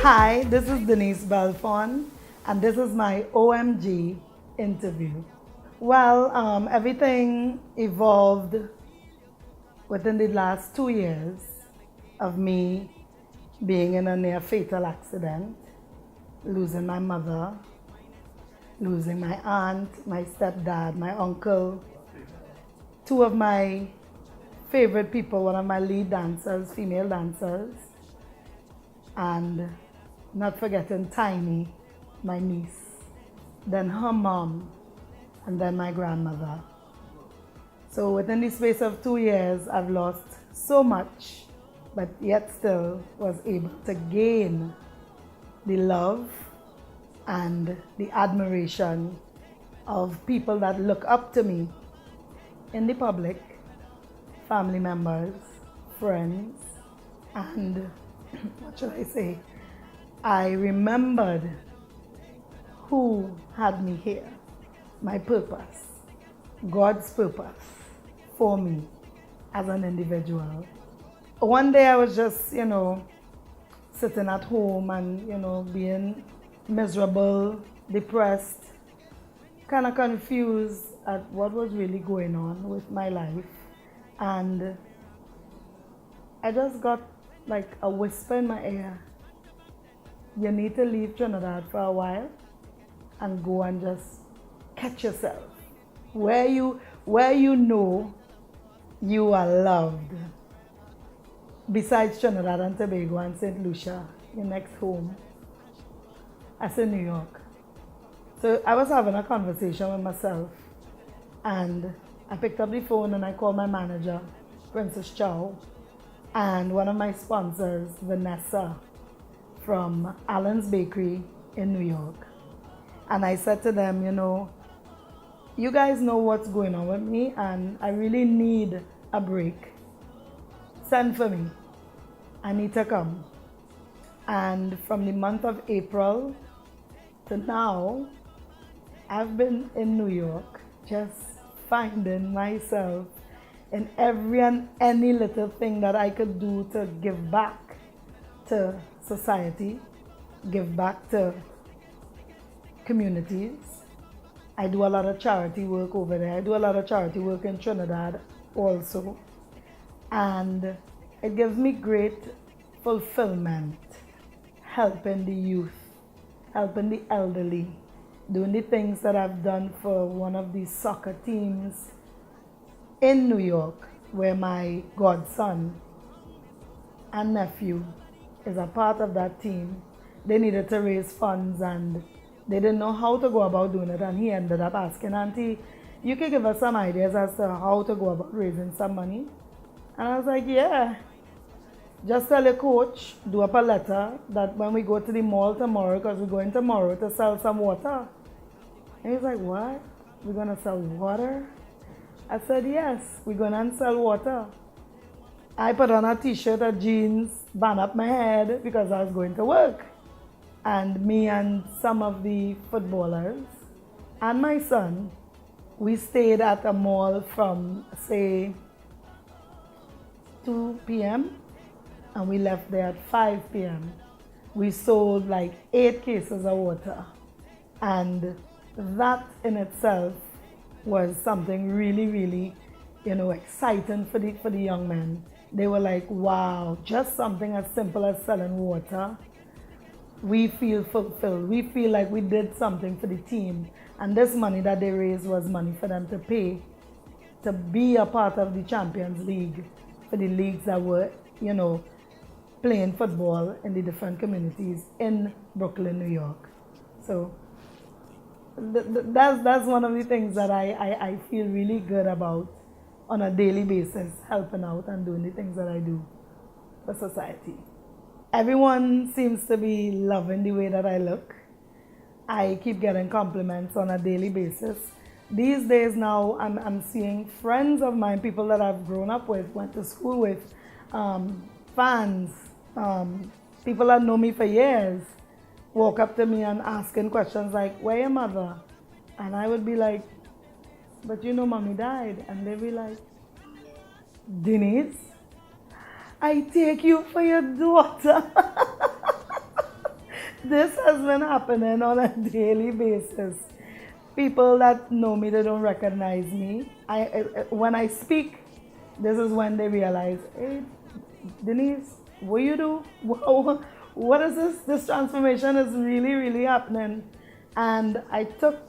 Hi, this is Denise Belfon, and this is my OMG interview. Well, everything evolved within the last 2 years of me being in a near fatal accident, losing my mother, losing my aunt, my stepdad, my uncle, two of my favorite people, one of my lead dancers, female dancers, and not forgetting Tiny, my niece, then her mom, and then my grandmother. So within the space of 2 years, I've lost so much, but yet still was able to gain the love and the admiration of people that look up to me in the public, family members, friends, and what should I say? I remembered who had me here, my purpose, God's purpose for me as an individual. One day I was just, sitting at home and, being miserable, depressed, kind of confused at what was really going on with my life. And I just got like a whisper in my ear. You need to leave Trinidad for a while and go and just catch yourself. Where you know you are loved. Besides Trinidad and Tobago and St. Lucia, your next home. I said New York. So I was having a conversation with myself, and I picked up the phone and I called my manager, Princess Chow, and one of my sponsors, Vanessa, from Allen's Bakery in New York. And I said to them, you guys know what's going on with me and I really need a break. Send for me. I need to come. And from the month of April to now, I've been in New York just finding myself in every and any little thing that I could do to give back to society, give back to communities. I do a lot of charity work over there. I do a lot of charity work in Trinidad also. And it gives me great fulfillment, helping the youth, helping the elderly, doing the things that I've done for one of the soccer teams in New York, where my godson and nephew is a part of that team. They needed to raise funds and they didn't know how to go about doing it, and he ended up asking, Auntie, you can give us some ideas as to how to go about raising some money? And I was like, yeah. Just tell your coach, do up a letter that when we go to the mall tomorrow, because we're going tomorrow to sell some water. And he's like, what? We're going to sell water? I said, yes, we're going to sell water. I put on a t-shirt, a jeans, band up my head because I was going to work. And me and some of the footballers and my son, we stayed at a mall from, say, 2 p.m. and we left there at 5 p.m. We sold like 8 cases of water. And that in itself was something really, really, exciting for the young men. They were like, wow, just something as simple as selling water. We feel fulfilled. We feel like we did something for the team. And this money that they raised was money for them to pay to be a part of the Champions League, for the leagues that were, playing football in the different communities in Brooklyn, New York. So that's one of the things that I feel really good about on a daily basis, helping out and doing the things that I do for society. Everyone seems to be loving the way that I look. I keep getting compliments on a daily basis. These days now, I'm seeing friends of mine, people that I've grown up with, went to school with, fans, people that know me for years, walk up to me and asking questions like, where your mother? And I would be like, but mommy died. And they'd be like, Denise, I take you for your daughter. This has been happening on a daily basis. People that know me, they don't recognize me. When I speak, this is when they realize, hey, Denise, what you do? What is this? This transformation is really, really happening. And I took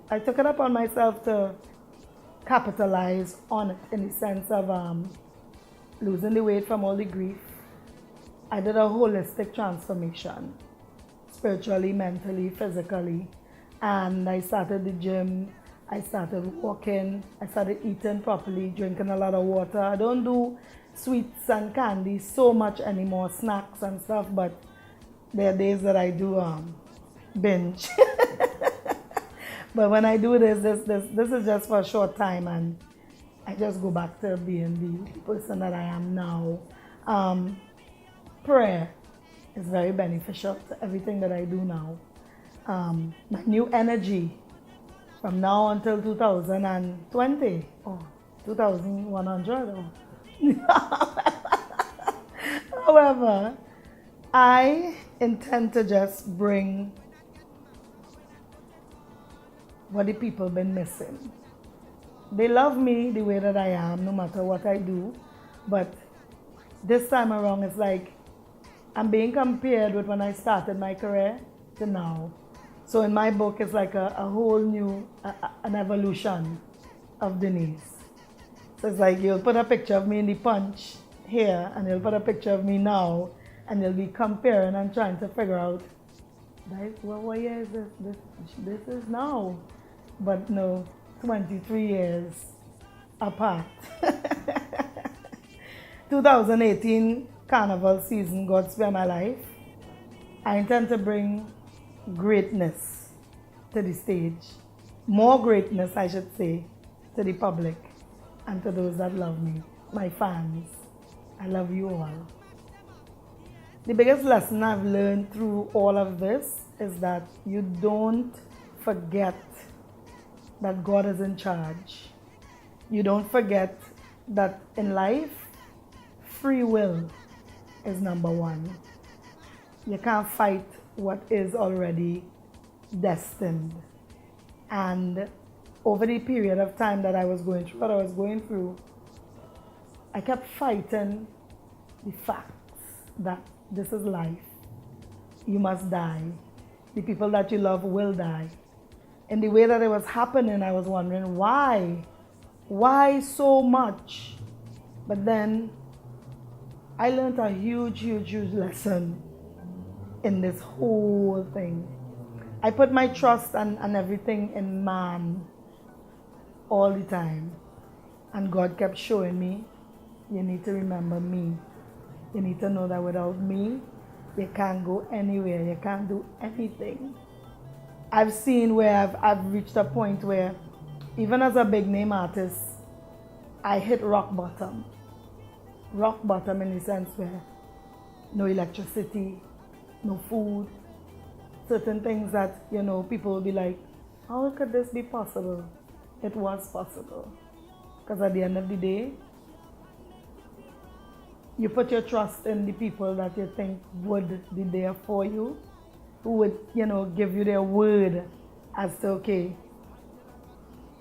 it upon myself to capitalize on it in the sense of losing the weight from all the grief. I did a holistic transformation, spiritually, mentally, physically. And I started the gym, I started walking, I started eating properly, drinking a lot of water. I don't do sweets and candy so much anymore, snacks and stuff, but there are days that I do binge. But when I do this is just for a short time, and I just go back to being the person that I am now. Prayer is very beneficial to everything that I do now. My new energy from now until 2020 or 2100 or however, I intend to just bring what the people been missing. They love me the way that I am, no matter what I do, but this time around it's like I'm being compared with when I started my career to now. So in my book, it's like a whole new, an evolution of Denise. So it's like you'll put a picture of me in the punch here, and you'll put a picture of me now, and you'll be comparing and trying to figure out, well, what year is this? This is now. But no, 23 years apart. 2018 Carnival season, God Spare My Life. I intend to bring greatness to the stage. More greatness, I should say, to the public and to those that love me, my fans. I love you all. The biggest lesson I've learned through all of this is that you don't forget that God is in charge. You don't forget that in life, free will is number one. You can't fight what is already destined. And over the period of time that I was going through what I was going through, I kept fighting the facts that this is life. You must die. The people that you love will die. In the way that it was happening, I was wondering why? Why so much? But then I learned a huge lesson in this whole thing. I put my trust and everything in man all the time. And God kept showing me, you need to remember me. You need to know that without me, you can't go anywhere. You can't do anything. I've seen where I've reached a point where, even as a big name artist, I hit rock bottom. Rock bottom in the sense where no electricity, no food, certain things that, people will be like, how could this be possible? It was possible. Because at the end of the day, you put your trust in the people that you think would be there for you, who would, give you their word as to, okay,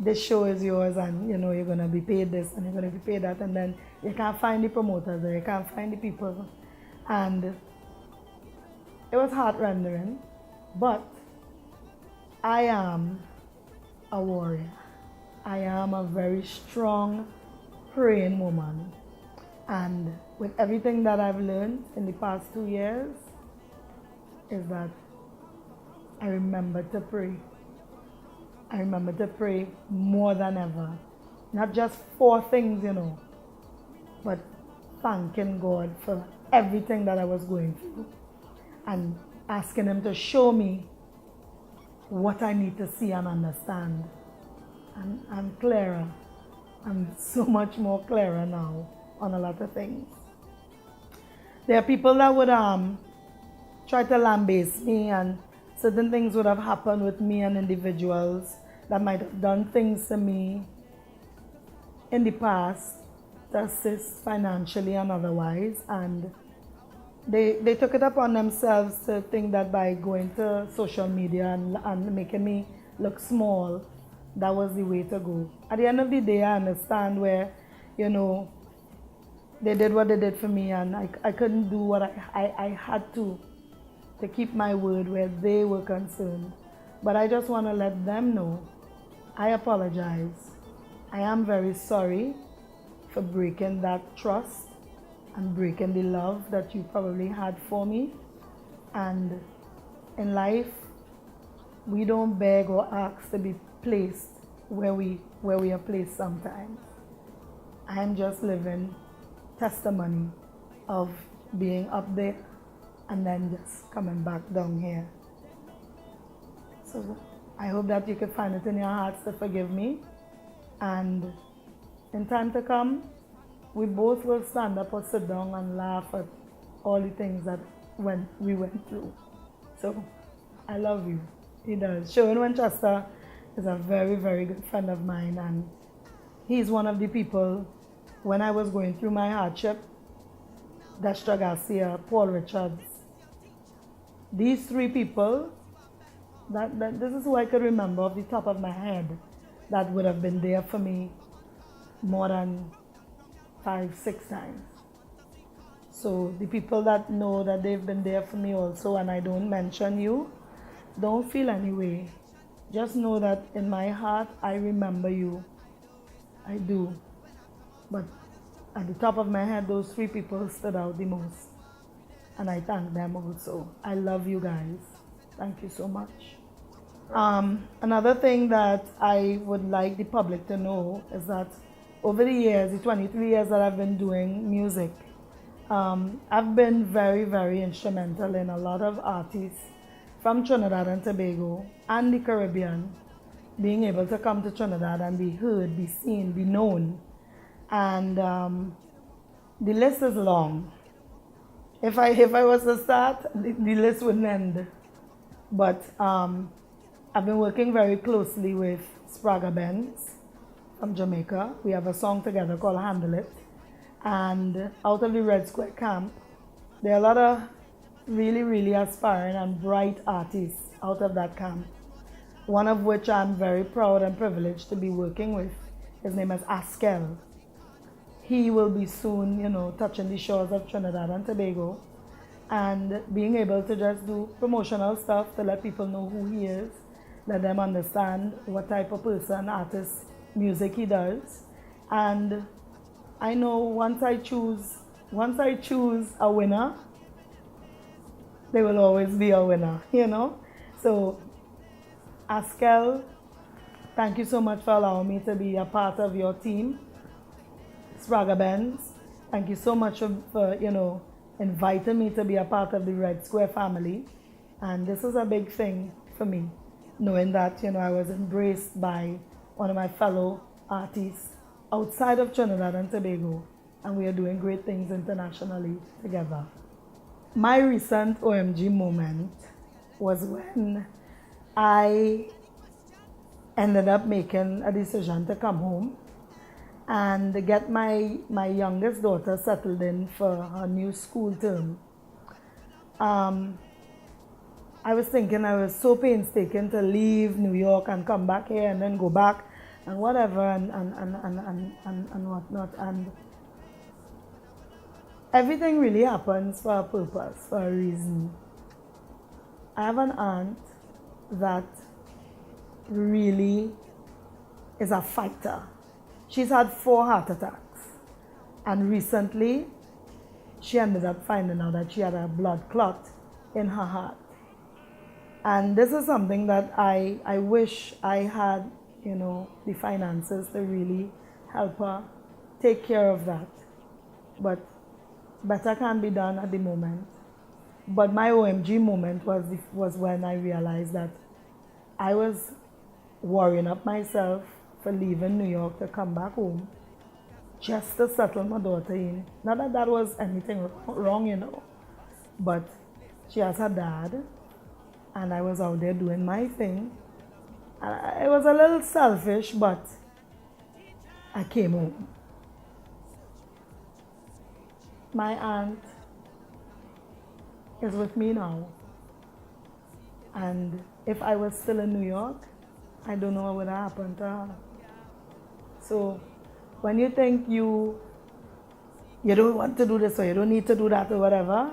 this show is yours and, you're going to be paid this and you're going to be paid that, and then you can't find the promoters or you can't find the people. And it was heart-rendering, but I am a warrior. I am a very strong, praying woman. And with everything that I've learned in the past 2 years, is that I remember to pray. I remember to pray more than ever. Not just for things, but thanking God for everything that I was going through. And asking Him to show me what I need to see and understand. And I'm clearer. I'm so much more clearer now on a lot of things. There are people that would try to lambaste me, and certain things would have happened with me and individuals that might have done things to me in the past to assist financially and otherwise. And they took it upon themselves to think that by going to social media and making me look small, that was the way to go. At the end of the day, I understand where, you know, they did what they did for me, and I couldn't do what I had to keep my word where they were concerned. But I just want to let them know, I apologize. I am very sorry for breaking that trust and breaking the love that you probably had for me. And in life, we don't beg or ask to be placed where we are placed sometimes. I'm just living testimony of being up there and then just coming back down here. So I hope that you could find it in your hearts to forgive me, and in time to come, we both will stand up or sit down and laugh at all the things that we went through. So I love you. He does. Sherwin Winchester is a very, very good friend of mine, and he's one of the people, when I was going through my hardship, Dexter Garcia, Paul Richards, these three people, this is who I could remember off the top of my head that would have been there for me more than 5-6 times. So the people that know that they've been there for me also, and I don't mention you, don't feel any way. Just know that in my heart, I remember you. I do. But at the top of my head, those three people stood out the most. And I thank them also. I love you guys. Thank you so much. Another thing that I would like the public to know is that over the years, the 23 years that I've been doing music, I've been very, very instrumental in a lot of artists from Trinidad and Tobago and the Caribbean being able to come to Trinidad and be heard, be seen, be known. And the list is long. If I was to start, the list wouldn't end. But I've been working very closely with Spraga Benz from Jamaica. We have a song together called Handle It. And out of the Red Square camp, there are a lot of really, really aspiring and bright artists out of that camp. One of which I'm very proud and privileged to be working with. His name is Askel. He will be soon, you know, touching the shores of Trinidad and Tobago and being able to just do promotional stuff to let people know who he is, let them understand what type of person, artist, music he does. And I know once I choose a winner, there will always be a winner, you know? So, Askel, thank you so much for allowing me to be a part of your team. Spraga Benz, thank you so much for, you know, inviting me to be a part of the Red Square family. And this is a big thing for me, knowing that, you know, I was embraced by one of my fellow artists outside of Trinidad and Tobago, and we are doing great things internationally together. My recent OMG moment was when I ended up making a decision to come home and get my youngest daughter settled in for her new school term. I was thinking I was so painstaking to leave New York and come back here and then go back and whatever and whatnot. And everything really happens for a purpose, for a reason. I have an aunt that really is a fighter. She's had 4 heart attacks. And recently, she ended up finding out that she had a blood clot in her heart. And this is something that I wish I had, you know, the finances to really help her take care of that. But better can be done at the moment. But my OMG moment was when I realized that I was worrying up myself for leaving New York to come back home just to settle my daughter in. Not that that was anything wrong, you know, but she has her dad, and I was out there doing my thing. And it was a little selfish, but I came home. My aunt is with me now. And if I was still in New York, I don't know what would happen to her. So when you think you don't want to do this or you don't need to do that or whatever,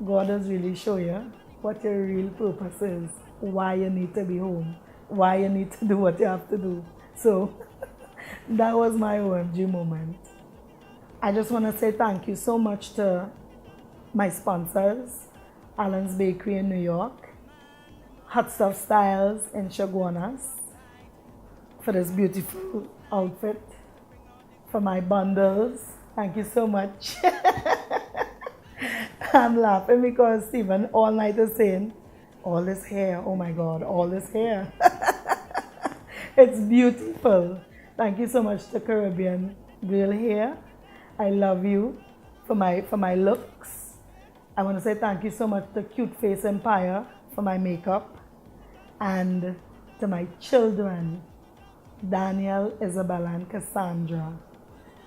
God does really show you what your real purpose is, why you need to be home, why you need to do what you have to do. So that was my OMG moment. I just want to say thank you so much to my sponsors, Allen's Bakery in New York, Hot Stuff Styles in Chaguanas, for this beautiful outfit, for my bundles. Thank you so much. I'm laughing because Stephen all night is saying, all this hair, oh my God, all this hair. It's beautiful. Thank you so much to Caribbean Real Hair. I love you for my looks. I want to say thank you so much to Cute Face Empire for my makeup. And to my children, Daniel, Isabella, and Cassandra.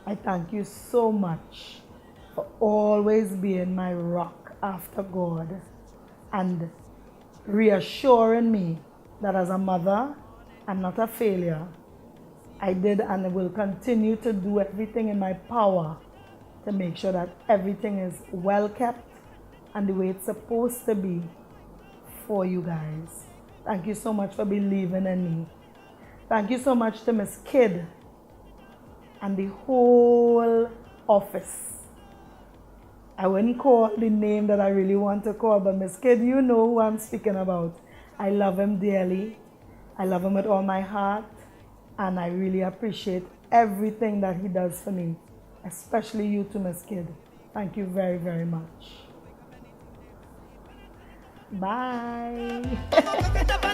I thank you so much for always being my rock after God and reassuring me that as a mother, I'm not a failure. I did and will continue to do everything in my power to make sure that everything is well kept and the way it's supposed to be for you guys. Thank you so much for believing in me. Thank you so much to Miss Kid and the whole office. I wouldn't call the name that I really want to call, but Miss Kid, you know who I'm speaking about. I love him dearly. I love him with all my heart. And I really appreciate everything that he does for me, especially you too, Miss Kid. Thank you very, very much. Bye.